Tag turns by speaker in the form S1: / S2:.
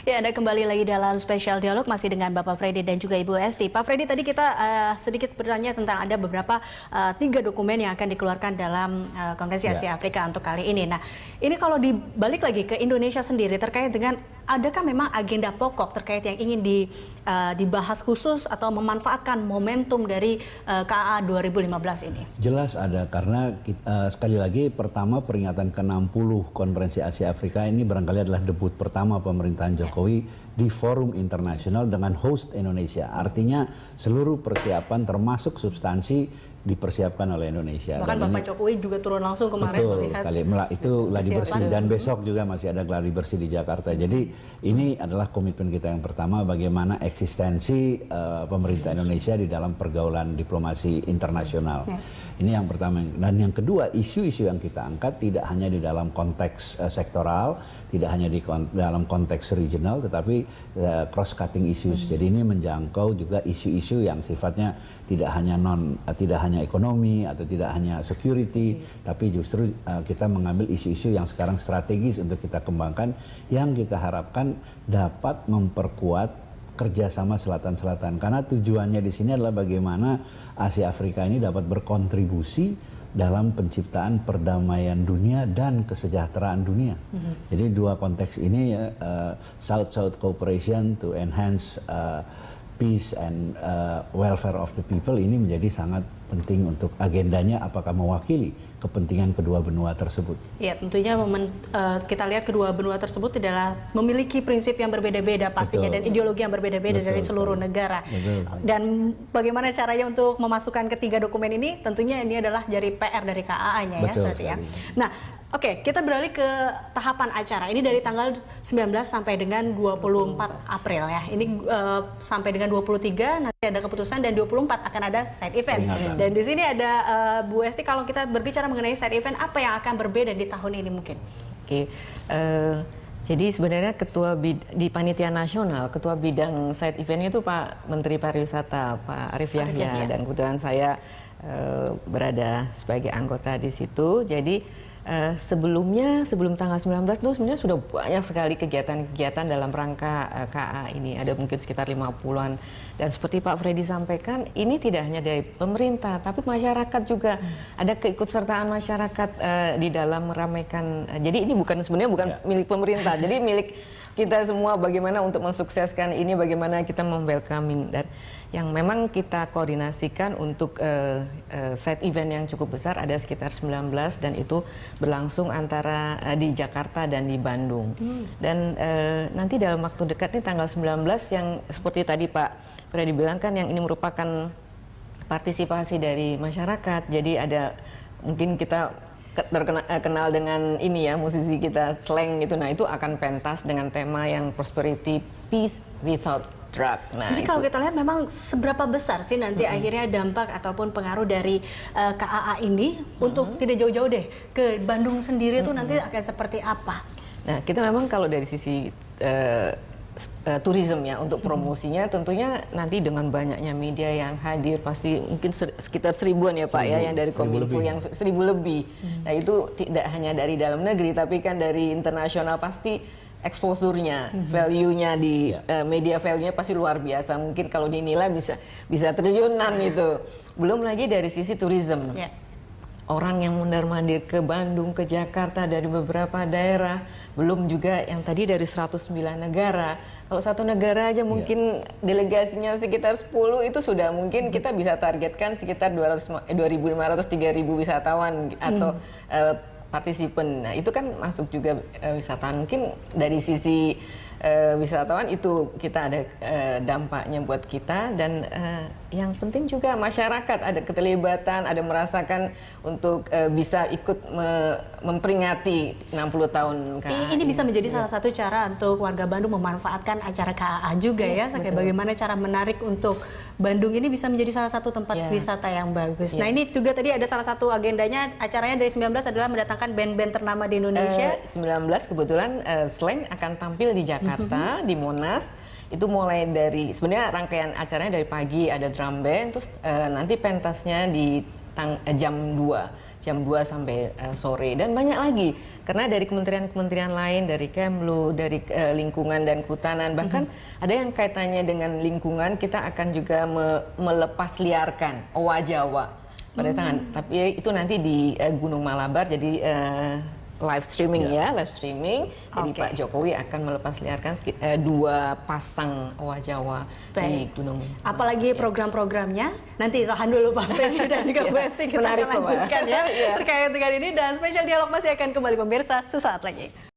S1: Ya, Anda kembali lagi dalam spesial dialog masih dengan Bapak Freddy dan juga Ibu Esti. Pak Freddy, tadi kita sedikit bertanya tentang ada beberapa 3 dokumen yang akan dikeluarkan dalam Konferensi Asia Afrika untuk kali ini. Nah, ini kalau dibalik lagi ke Indonesia sendiri terkait dengan adakah memang agenda pokok terkait yang ingin dibahas khusus atau memanfaatkan momentum dari KAA 2015 ini?
S2: Jelas ada, karena sekali lagi pertama peringatan ke-60 Konferensi Asia Afrika ini barangkali adalah debut pertama pemerintahan Jokowi di forum internasional dengan host Indonesia. Artinya seluruh persiapan termasuk substansi dipersiapkan oleh Indonesia.
S1: Bahkan Bapak Jokowi juga turun langsung kemarin melihat.
S2: Itu gladi bersih dan besok juga masih ada gladi bersih di Jakarta. Jadi ini adalah komitmen kita yang pertama, bagaimana eksistensi pemerintah Indonesia di dalam pergaulan diplomasi internasional. Ini yang pertama. Dan yang kedua, isu-isu yang kita angkat tidak hanya di dalam konteks sektoral, tidak hanya di dalam konteks regional, tetapi cross-cutting issues. Jadi ini menjangkau juga isu-isu yang sifatnya tidak hanya ekonomi atau tidak hanya security, tapi justru kita mengambil isu-isu yang sekarang strategis untuk kita kembangkan, yang kita harapkan dapat memperkuat kerjasama Selatan-Selatan. Karena tujuannya di sini adalah bagaimana Asia Afrika ini dapat berkontribusi dalam penciptaan perdamaian dunia dan kesejahteraan dunia. Jadi dua konteks ini ya, South-South cooperation to enhance peace and welfare of the people, ini menjadi sangat penting untuk agendanya, apakah mewakili kepentingan kedua benua tersebut. Ya, tentunya kita lihat kedua benua tersebut adalah memiliki prinsip yang berbeda-beda pastinya. Betul. Dan ideologi yang berbeda-beda dari seluruh negara. Betul. Dan bagaimana caranya untuk memasukkan ketiga dokumen ini, tentunya ini adalah jadi PR dari KAA-nya ya. Betul, ya. Nah, oke, kita beralih ke tahapan acara. Ini dari tanggal 19 sampai dengan 24 April ya. Ini sampai dengan 23 nanti ada keputusan, dan 24 akan ada side event. Dan di sini ada Bu Esti, kalau kita berbicara mengenai side event, apa yang akan berbeda di tahun ini mungkin?
S3: Oke, jadi sebenarnya di Panitia Nasional, ketua bidang side event itu Pak Menteri Pariwisata, Pak Arief Yahya, dan kebetulan saya berada sebagai anggota di situ. Jadi sebelum tanggal 19 itu sebenarnya sudah banyak sekali kegiatan-kegiatan dalam rangka KA ini. Ada mungkin sekitar 50-an. Dan seperti Pak Freddy sampaikan, ini tidak hanya dari pemerintah, tapi masyarakat juga. Ada keikutsertaan masyarakat di dalam meramaikan. Jadi ini sebenarnya bukan milik pemerintah, jadi milik kita semua, bagaimana untuk mensukseskan ini, bagaimana kita welcoming. Dan yang memang kita koordinasikan untuk side event yang cukup besar ada sekitar 19, dan itu berlangsung antara di Jakarta dan di Bandung. Dan nanti dalam waktu dekat ini tanggal 19 yang seperti tadi Pak Freddy bilang kan, yang ini merupakan partisipasi dari masyarakat. Jadi ada mungkin kita terkenal dengan ini ya, musisi kita slang gitu. Nah, itu akan pentas dengan tema yang prosperity, peace without drug. Nah,
S1: jadi kalau kita lihat memang seberapa besar sih nanti akhirnya dampak ataupun pengaruh dari KAA ini untuk tidak jauh-jauh deh ke Bandung sendiri itu nanti akan seperti apa?
S3: Nah, kita memang kalau dari sisi tourism ya, untuk promosinya tentunya nanti dengan banyaknya media yang hadir, pasti mungkin sekitar 1000-an ya Pak ya, yang dari Kominfo yang 1000 lebih. Nah, itu tidak hanya dari dalam negeri, tapi kan dari internasional, pasti exposure-nya, value-nya di media, value-nya pasti luar biasa. Mungkin kalau dinilai bisa triliunan gitu. Belum lagi dari sisi tourism. Orang yang mondar-mandir ke Bandung, ke Jakarta dari beberapa daerah, belum juga yang tadi dari 109 negara. Kalau satu negara aja mungkin delegasinya sekitar 10, itu sudah mungkin kita bisa targetkan sekitar 2.500-3.000 wisatawan atau partisipan. Nah, itu kan masuk juga wisatawan. Mungkin dari sisi wisatawan itu kita ada dampaknya buat kita, dan yang penting juga masyarakat ada keterlibatan, ada merasakan untuk bisa ikut memperingati 60 tahun KAA.
S1: Ini bisa menjadi salah satu cara untuk warga Bandung memanfaatkan acara KAA juga ya, bagaimana cara menarik untuk Bandung ini bisa menjadi salah satu tempat wisata yang bagus. Nah, ini juga tadi ada salah satu agendanya, acaranya dari 19 adalah mendatangkan band-band ternama di Indonesia.
S3: 19 kebetulan Slang akan tampil di Jakarta, di Monas. Itu mulai dari, sebenarnya rangkaian acaranya dari pagi ada drum band, terus nanti pentasnya di jam 2. jam 2 sampai sore, dan banyak lagi. Karena dari kementerian-kementerian lain, dari Kemlu, dari lingkungan dan kehutanan, bahkan ada yang kaitannya dengan lingkungan, kita akan juga melepas liarkan owa Jawa pada tangan. Tapi itu nanti di Gunung Malabar, jadi live streaming live streaming. Jadi Pak Jokowi akan melepas liarkan 2 pasang owa Jawa di Gunung.
S1: Apalagi program-programnya, nanti tahan dulu Pak Freddy dan juga Bu Esti, kita akan lanjutkan ya terkait dengan ini, dan spesial dialog masih akan kembali pemirsa sesaat lagi.